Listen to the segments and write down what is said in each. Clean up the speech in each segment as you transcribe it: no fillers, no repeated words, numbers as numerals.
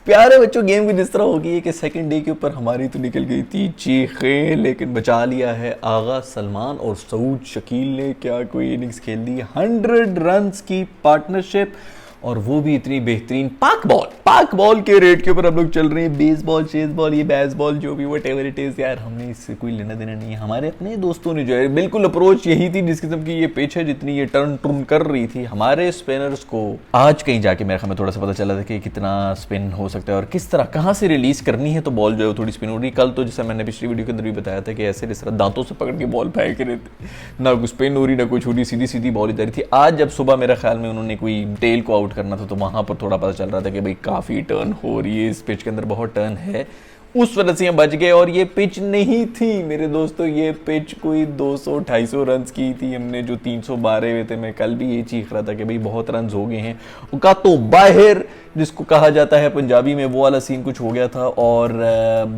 प्यारे बच्चों, गेम कुछ इस तरह हो गई है कि सेकंड डे के ऊपर हमारी तो निकल गई थी चीखें, लेकिन बचा लिया है आगा सलमान और सऊद शकील ने। क्या कोई इनिंग्स खेल दी, 100 रन्स की पार्टनरशिप, और वो भी इतनी बेहतरीन पाक बॉल के रेट के ऊपर हम लोग चल रहे हैं। बेसबॉल, चेसबॉल, ये बेसबॉल जो भी व्हाटएवर इट इज यार, हमने इससे कोई लेना देना नहीं है। हमारे अपने दोस्तों ने जो है बिल्कुल अप्रोच यही थी जिस किस्म की ये पिच है, जितनी ये टर्न कर रही थी हमारे स्पिनर्स को। आज कहीं जाके मेरे ख्याल में थोड़ा सा पता चला था कि कितना स्पिन हो सकता है और किस तरह कहाँ से रिलीज करनी है, तो बॉल जो है थोड़ी स्पिन हो रही। कल तो जैसे मैंने पिछली वीडियो के अंदर भी बताया था कि ऐसे इस तरह दांतों से पकड़ के बॉल फेंक रहे थे, ना कुछ स्पिन हो रही ना कुछ हो रही, सीधी सीधी बॉल इधर थी। आज जब सुबह मेरे ख्याल में उन्होंने कोई टेल को आउट करना था तो वहां पर थोड़ा पता चल रहा था कि भाई काफ़ी टर्न हो रही है, इस पिच के अंदर बहुत टर्न है, उस वजह से हम बच गए। और ये पिच नहीं थी मेरे दोस्तों, ये पिच कोई 200-250 रन की थी। हमने जो 312 हुए थे, मैं कल भी ये चीख रहा था कि भाई बहुत रन हो गए हैं, उनका तो बाहर जिसको कहा जाता है पंजाबी में, वो वाला सीन कुछ हो गया था और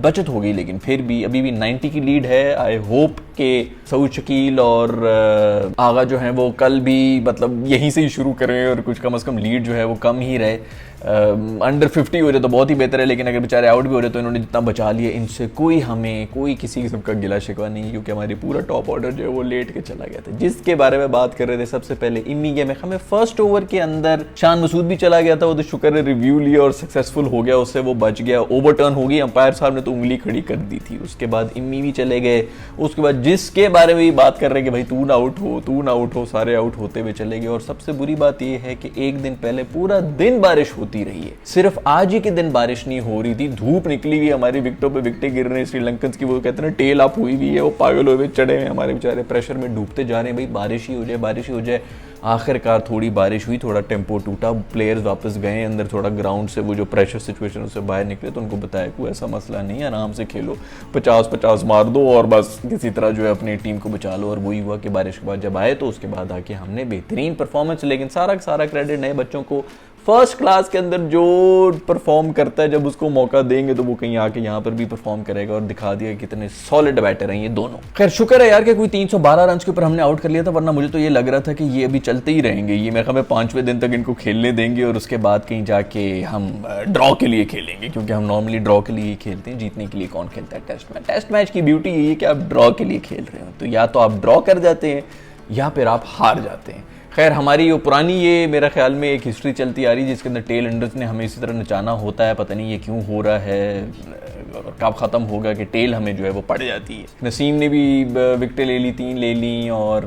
बचत हो गई। लेकिन फिर भी अभी भी 90 की लीड है। आई होप के सऊद शकील और आगा जो हैं वो कल भी मतलब यहीं से ही शुरू करें और कुछ कम से कम लीड जो है वो कम ही रहे। अंडर 50 हो रहे तो बहुत ही बेहतर है, लेकिन अगर बेचारे आउट भी हो रहे तो इन्होंने जितना बचा लिया, इनसे कोई किसी किस्म का गिला शिकवा नहीं, क्योंकि हमारी पूरा टॉप ऑर्डर जो है वो लेट के चला गया था। जिसके बारे में बात कर रहे थे सबसे पहले इम्मी गेम, हमें फर्स्ट ओवर के अंदर शान मसूद भी चला गया था, वो तो शुक्र है रिव्यू लिया और सक्सेसफुल हो गया, उससे वो बच गया। ओवरटर्न हो गई, अंपायर साहब ने तो उंगली खड़ी कर दी थी। उसके बाद इम्मी भी चले गए। उसके बाद जिसके बारे में भी बात कर रहे हैं कि भाई तू ना आउट हो, सारे आउट होते हुए चले गए। और सबसे बुरी बात यह है कि एक दिन पहले पूरा दिन बारिश होती रही है, सिर्फ आज ही के दिन बारिश नहीं हो रही थी, धूप निकली हुई, हमारी विकेटों पे विकेटें गिर रही हैं श्रीलंकन की, वो कहते हैं ना टेल अप हुई हुई है, वो पागल हुए चढ़े हुए हमारे बेचारे, प्रेशर में डूबते जा रहे हैं। भाई बारिश ही हो जाए। आखिरकार थोड़ी बारिश हुई, थोड़ा टेम्पो टूटा, प्लेयर्स वापस गए अंदर, थोड़ा ग्राउंड से वो जो प्रेशर सिचुएशन उससे बाहर निकले, तो उनको बताया कोई ऐसा मसला नहीं है, आराम से खेलो, 50-50 मार दो और बस किसी तरह जो है अपनी टीम को बचा लो। और वही हुआ कि बारिश के बाद जब आए तो उसके बाद आके हमने बेहतरीन परफॉर्मेंस, लेकिन सारा क्रेडिट नए बच्चों को, फर्स्ट क्लास के अंदर जो परफॉर्म करता है जब उसको मौका देंगे तो वो कहीं आके यहाँ पर भी परफॉर्म करेगा, और दिखा दिया कितने सॉलिड बैटर हैं ये दोनों। खैर शुक्र है यार कि कोई 312 रन के ऊपर हमने आउट कर लिया था, वरना मुझे तो ये लग रहा था कि ये अभी चलते ही रहेंगे, ये मेरे ख्याल में 5वें दिन तक इनको खेलने देंगे और उसके बाद कहीं जाके हम ड्रॉ के लिए खेलेंगे, क्योंकि हम नॉर्मली ड्रॉ के लिए ही खेलते हैं, जीतने के लिए कौन खेलता है टेस्ट मैच की ब्यूटी यही है कि आप ड्रॉ के लिए खेल रहे हो, तो या तो आप ड्रॉ कर जाते हैं या फिर आप हार जाते हैं। खैर हमारी वो पुरानी ये मेरा ख्याल में एक हिस्ट्री चलती आ रही है जिसके अंदर टेल एंडर्स ने हमें इसी तरह नचाना होता है, पता नहीं ये क्यों हो रहा है, कब ख़त्म होगा कि टेल हमें जो है वो पड़ जाती है। नसीम ने भी विकेटें ले ली, 3 ले ली, और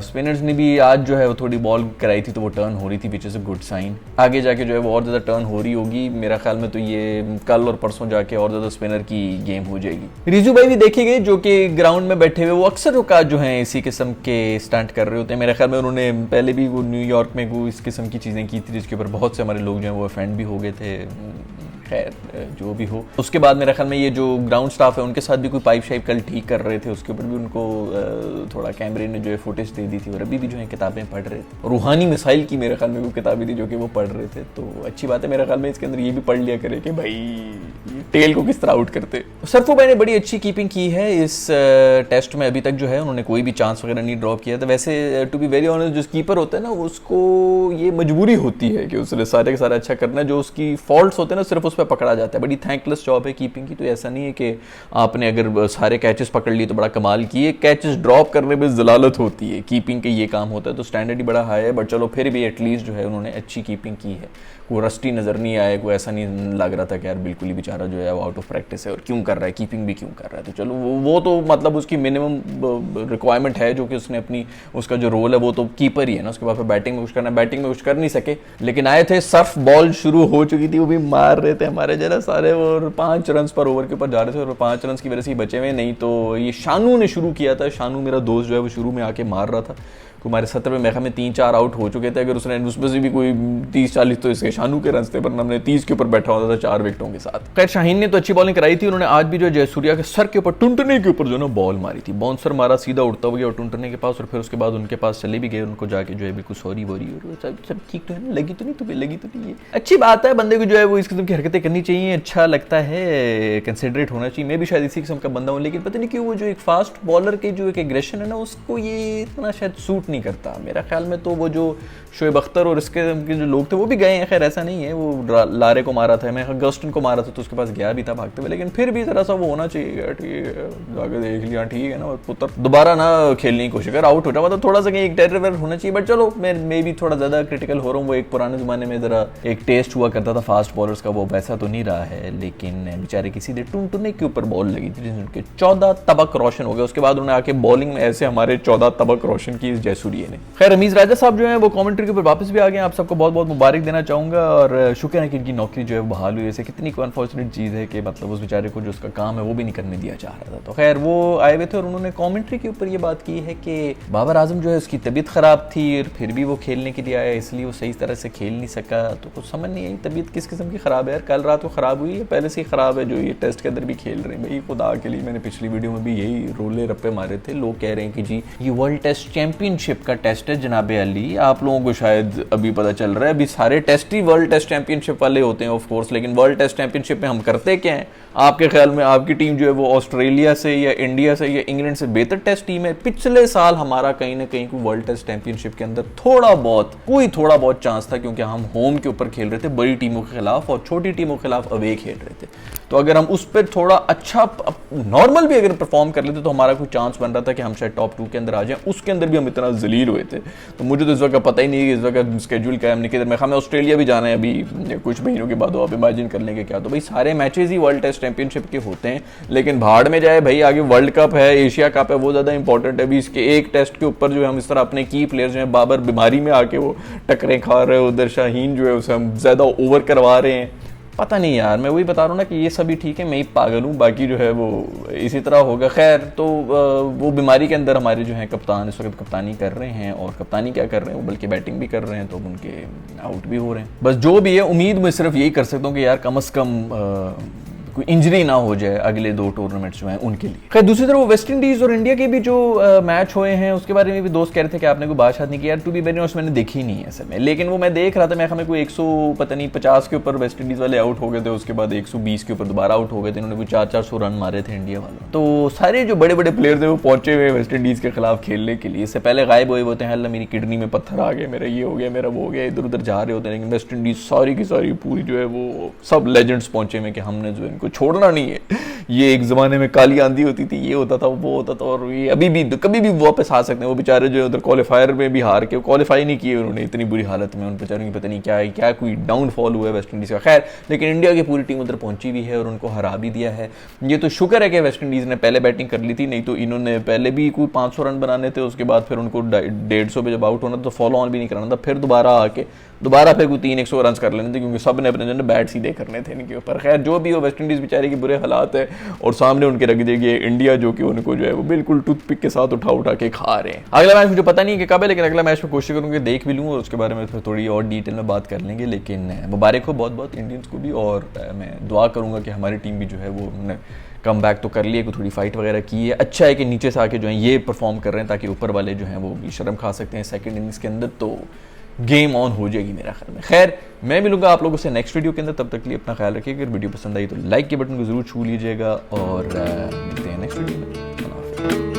स्पिनर्स ने भी आज जो है वो थोड़ी बॉल कराई थी तो वो टर्न हो रही थी, which is a good sign. आगे जाके जो है वो और ज़्यादा टर्न हो रही होगी, मेरा ख्याल में तो ये कल और परसों जाके और ज़्यादा स्पिनर की गेम हो जाएगी। रिजू भाई भी देखे गए जो कि ग्राउंड में बैठे हुए, वो अक्सर औकात जो है इसी किस्म के स्टंट कर रहे होते हैं। मेरे ख्याल में उन्होंने पहले भी वो न्यूयॉर्क में वो इस किस्म की चीज़ें की थी जिसके ऊपर बहुत से हमारे लोग जो हैं वो ऑफेंड भी हो गए थे। खैर जो भी हो, उसके बाद मेरे ख्याल में ये जो ग्राउंड स्टाफ है उनके साथ भी कोई पाइप शाइप कल ठीक कर रहे थे, उसके ऊपर भी उनको थोड़ा कैमरे ने जो है फुटेज दे दी थी, और अभी भी जो है किताबें पढ़ रहे थे। रूहानी मिसाइल की मेरे ख्याल में वो किताबें थी जो कि वो पढ़ रहे थे, तो अच्छी बात है। मेरे ख्याल में इसके अंदर ये भी पढ़ लिया करे कि भाई टेल को किस तरह आउट करते। सरफू भाई ने बड़ी अच्छी कीपिंग की है इस टेस्ट में, अभी तक जो है उन्होंने कोई भी चांस वगैरह नहीं ड्रॉप किया था। वैसे टू बी वेरी ऑनेस्ट जो कीपर होता है ना उसको ये मजबूरी होती है कि उसने सारे का सारा अच्छा करना है, जो उसकी फॉल्ट्स होते हैं ना सिर्फ उस पर पकड़ा जाता है। बड़ी थैंकलेस जॉब है कीपिंग की, तो ऐसा नहीं है कि आपने अगर सारे कैचेस पकड़ लिए तो बड़ा कमाल किए, कैचेस ड्रॉप करने में जलालत होती है, कीपिंग के ये काम होता है, तो स्टैंडर्ड ही बड़ा हाई है। बट चलो फिर भी एटलीस्ट जो है उन्होंने अच्छी कीपिंग की है, कोई रस्टी नज़र नहीं आया, कोई ऐसा नहीं लग रहा था कि यार बिल्कुल ही बेचारा जो है वो आउट ऑफ प्रैक्टिस है और क्यों कर रहा है, कीपिंग भी क्यों कर रहा है। तो चलो वो तो मतलब उसकी मिनिमम रिक्वायरमेंट है जो कि उसने अपनी उसका जो रोल है वो तो कीपर ही है ना, उसके बाद फिर बैटिंग में कुछ करना, बैटिंग में कुछ कर नहीं सके। लेकिन आए थे, सर्फ बॉल शुरू हो चुकी थी, वो भी मार रहे थे हमारे जरा सारे, और 5 रन पर ओवर के ऊपर जा रहे थे और 5 रन की वजह से ही बचे हुए, नहीं तो ये शानू ने शुरू किया था। शानू मेरा दोस्त जो है वो शुरू में आके मार रहा था, हमारे 17 में मेरे ख्याल में 3-4 आउट हो चुके थे, अगर उसने उसमें से भी कोई 30-40 तो इसके शानू के रन थे, पर हमने 30 के ऊपर बैठा होता था 4 विकेटों के साथ। खैर शाहीन ने तो अच्छी बॉलिंग कराई थी, उन्होंने आज भी जो जयसूर्या के सर के ऊपर टुंटने के ऊपर जो ना बॉल मारी थी, बाउंसर मारा, सीधा उड़ता हुआ गया और टुंटने के पास, और फिर उसके बाद उनके पास चले भी गए, उनको जाके जो है बिल्कुल सॉरी वॉरी और सब ठीक तो है ना, लगी तो नहीं तुम्हें, लगी तो नहीं है। अच्छी बात है, बंदे को जो है वो इस किस्म की हरकतें करनी चाहिए, अच्छा लगता है, कंसिडरेट होना चाहिए। मैं भी शायद इसी किस्म का बंदा हूँ, लेकिन पता नहीं क्यों वो जो एक फास्ट बॉलर के जो एक एग्रेशन है ना उसको ये इतना शायद सूट नहीं करता। मेरा ख्याल में तो वो जो शोएब अख्तर और इसके जो लोग थे वो भी गए हैं, खैर ऐसा नहीं है, वो लारे को मारा था, मैं गस्टन को मारा था तो उसके पास गया भी था भागते हुए, लेकिन फिर भी ज़रा सा वो होना चाहिए, ठीक है जाके देख लिया, ठीक है ना पुत्र, दोबारा ना खेलने की कोशिश कर, आउट हो जाए, मतलब थोड़ा सा कहीं एक टेरर होना चाहिए। बट चलो मैं भी थोड़ा ज़्यादा क्रिटिकल हो रहा हूँ, वो एक पुराने ज़माने में ज़रा एक टेस्ट हुआ करता था फास्ट बॉलर्स का, वो वैसा तो नहीं रहा है, लेकिन बेचारे किसी ने टुनटुने के ऊपर बॉल लगी थी जिनके 14 तबक रोशन हो गए, उसके बाद उन्होंने आके बॉलिंग में ऐसे हमारे 14 तबक रोशन की इस जयसूर्य ने। खैर रमीज राजा साहब जो है वो कमेंट्री के ऊपर वापस भी आ गए, आप सबको बहुत बहुत मुबारक देना चाहूंगा और शुक्र है कि इनकी नौकरी जो है वो बहाल हुई। ऐसे कितनी अनफॉर्चुनेट चीज़ है कि मतलब उस बेचारे को जो उसका काम है वो भी नहीं करने दिया जा रहा था। तो खैर वो आए हुए थे और उन्होंने कमेंट्री के ऊपर ये बात की है कि बाबर आजम जो है उसकी तबीयत ख़राब थी और फिर भी वो खेलने के लिए आया, इसलिए वो सही तरह से खेल नहीं सका। तो कुछ समझ नहीं आई तबीयत किस किस्म की ख़राब है यार, कल रात को ख़राब हुई है, पहले से ही ख़राब है जो ये टेस्ट के अंदर भी खेल रहे हैं। भाई खुदा के लिए, मैंने पिछली वीडियो में भी यही रोले रप्पे मारे थे, लोग कह रहे हैं कि जी ये वर्ल्ड टेस्ट चैंपियनशिप का टेस्ट है जनाबे अली, आप लोगों को शायद अभी पता चल रहा है, अभी सारे टेस्ट ही वर्ल्ड टेस्ट चैंपियनशिप वाले होते हैं ऑफ कोर्स, लेकिन वर्ल्ड टेस्ट चैंपियनशिप में हम करते क्या हैं? आपके ख्याल में आपकी टीम जो है वो ऑस्ट्रेलिया से या इंडिया से या इंग्लैंड से बेहतर टेस्ट टीम है? पिछले साल हमारा कहीं ना कहीं कोई वर्ल्ड टेस्ट चैंपियनशिप के अंदर थोड़ा बहुत चांस था, क्योंकि हम होम के ऊपर खेल रहे थे बड़ी टीमों के खिलाफ और छोटी टीमों के खिलाफ अवे खेल रहे थे। तो अगर हम उस पर थोड़ा अच्छा नॉर्मल भी अगर परफॉर्म कर लेते तो हमारा कोई चांस बन रहा था कि हम शायद टॉप 2 के अंदर आ जाएं। उसके अंदर भी हम इतना जलील हुए थे, तो मुझे तो इस वक्त पता ही नहीं है इस वक्त स्केड्यूल क्या है, हमने किधर में हमें ऑस्ट्रेलिया भी जाना है अभी कुछ महीनों के बाद, आप इमेजिन कर लेंगे क्या। तो भाई सारे मैचेस ही वर्ल्ड टेस्ट चैंपियनशिप के होते हैं, लेकिन भाड़ में जाए भाई, आगे वर्ल्ड कप है, एशिया कप है, वो ज़्यादा इंपॉर्टेंट है। अभी इसके एक टेस्ट के ऊपर जो है हम इस तरह अपने की प्लेयर्स जो है बाबर बीमारी में आके वो टकरे खा रहे हैं, उधर शाहीन जो है उसे हम ज़्यादा ओवर करवा रहे हैं, पता नहीं यार। मैं वही बता रहा हूँ ना कि ये सभी ठीक है, मैं ही पागल हूँ, बाकी जो है वो इसी तरह होगा। खैर तो वो बीमारी के अंदर हमारे जो हैं कप्तान इस वक्त कप्तानी कर रहे हैं, और कप्तानी क्या कर रहे हैं वो बल्कि बैटिंग भी कर रहे हैं, तो उनके आउट भी हो रहे हैं। बस जो भी है उम्मीद मैं सिर्फ यही कर सकता हूँ कि यार कम अज़ कम कोई इंजरी ना हो जाए अगले 2 टूर्नामेंट्स जो हैं उनके लिए। खैर दूसरी तरफ वेस्ट इंडीज़ और इंडिया के भी जो मैच हुए हैं उसके बारे में भी दोस्त कह रहे थे कि आपने कोई बात नहीं की यार, टू बी वेरी ऑनेस्ट मैंने देखी ही नहीं है असल में, लेकिन वो मैं देख रहा था, मैं हमें कोई 150 के ऊपर वेस्ट इंडीज़ वाले आउट हो गए थे, उसके बाद 120 के ऊपर दोबारा आउट हो गए थे, इन्होंने कोई 400 रन मारे थे इंडिया वालों। तो सारे जो बड़े बड़े प्लेयर थे वो पहुंचे हुए वेस्ट इंडीज़ के खिलाफ खेलने के लिए, इससे पहले गायब हुए होते हैं, अल्लाह मेरी किडनी में पत्थर आ गए, मेरा ये हो गया, मेरा वो हो गया, इधर उधर जा रहे होते हैं, लेकिन वेस्ट इंडीज़ सारी की सारी पूरी जो है वो सब लेजेंड्स पहुंचे में कि हमने जो इनको छोड़ना नहीं है। ये एक ज़माने में काली आंधी होती थी, ये होता था वो होता था, और ये अभी भी कभी भी वापस आ सकते हैं। वो बेचारे जो उधर क्वालिफायर में भी हार के क्वालिफाई नहीं किए उन्होंने, इतनी बुरी हालत में, उन बेचारों की पता नहीं क्या कोई डाउनफॉल हुआ है वेस्ट इंडीज़ का। खैर लेकिन इंडिया की पूरी टीम उधर पहुंची भी है और उनको हरा भी दिया है। ये तो शुक्र है कि वेस्ट इंडीज़ ने पहले बैटिंग कर ली थी, नहीं तो इन्होंने पहले भी कोई 500 रन बनाने थे, उसके बाद फिर उनको 150 पे जब आउट होना तो फॉलो ऑन भी नहीं कराना था, फिर दोबारा फिर कोई 300 रन कर लेने थे, क्योंकि सब ने अपने जो बैट सीधे करने थे इनके ऊपर। खैर जो भी हो, वेस्ट इंडीज़ बेचारे के बुरे हालात है और सामने उनके रख देगी इंडिया जो कि उनको जो है वो बिल्कुल टूथपिक के साथ उठा के खा रहे हैं। अगला मैच मुझे पता नहीं कि कब है, लेकिन अगला मैच में कोशिश करूँगी देख भी लूँ और उसके बारे में फिर थोड़ी और डिटेल में बात कर लेंगे। लेकिन मुबारक हो बहुत बहुत इंडियंस को भी, और मैं दुआ करूँगा कि हमारी टीम भी जो है वो कम बैक तो कर लिए, कोई थोड़ी फाइट वगैरह की है। अच्छा है कि नीचे से आके जो है ये परफॉर्म कर रहे हैं ताकि ऊपर वाले जो हैं वो भी शर्म खा सकते हैं सेकंड इनिंग्स के अंदर, तो गेम ऑन हो जाएगी मेरा ख्याल में। खैर मैं मिलूंगा आप लोगों से नेक्स्ट वीडियो के अंदर, तब तक के लिए अपना ख्याल रखिएगा। अगर वीडियो पसंद आई तो लाइक के बटन को जरूर छू लीजिएगा और मिलते हैं नेक्स्ट वीडियो में।